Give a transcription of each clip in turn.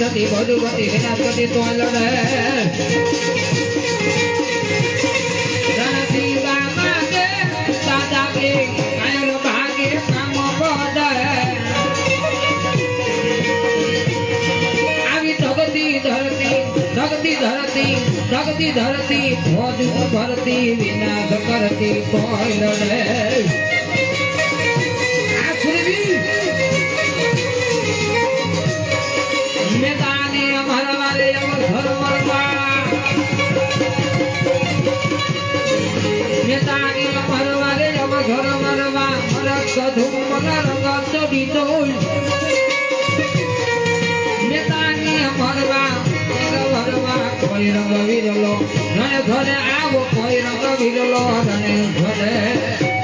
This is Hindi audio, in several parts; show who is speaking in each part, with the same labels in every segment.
Speaker 1: सती मधुमती विनाशपति तो लड़े रणती बाबा के दादा के कायर भागे काम बदे आवी धगती धरती धगती धरती धगती धरती भोज भरती विनाश करती कोई लड़े कोई रंग विरलो घने घने आवो कोई रंग विरलो घने घने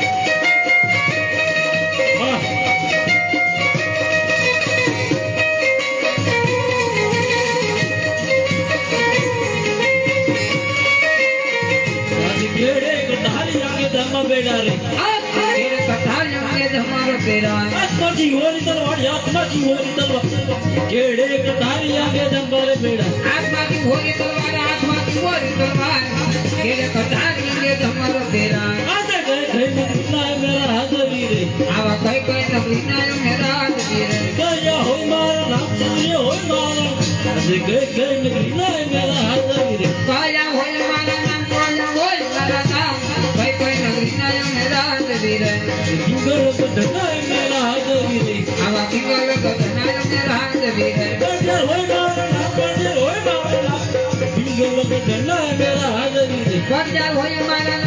Speaker 2: बेड़ा रे
Speaker 1: तेरे कथार आगे हमारो तेरा
Speaker 2: आत्मा जी होरी तलवार आत्मा जी होरी तलवार केड़े कथार आगे हमारे बेड़ा
Speaker 1: आत्मा की होरी तलवार आत्मा की होरी तलवार तेरे कथार आगे हमारो तेरा
Speaker 2: आते गए ना मेरा हाजरी रे
Speaker 1: आवा कोई नगरीना मेरा हाजरी रे
Speaker 2: गया होई मारा नाम सूर्य होई मारा आते गए नगरीना मेरा हाजरी रे
Speaker 1: गया होई मारा नाम गया होई मारा नाम कोई नगरीना मेरा हाजरी रे
Speaker 2: फिंगर को धना मेरा हाजरी रे
Speaker 1: आवा फिंगर को धना मेरा हाजरी रे
Speaker 2: गया होई मारा नाम गया होई मारा फिंगर को धना मेरा हाजरी रे
Speaker 1: गया होई मारा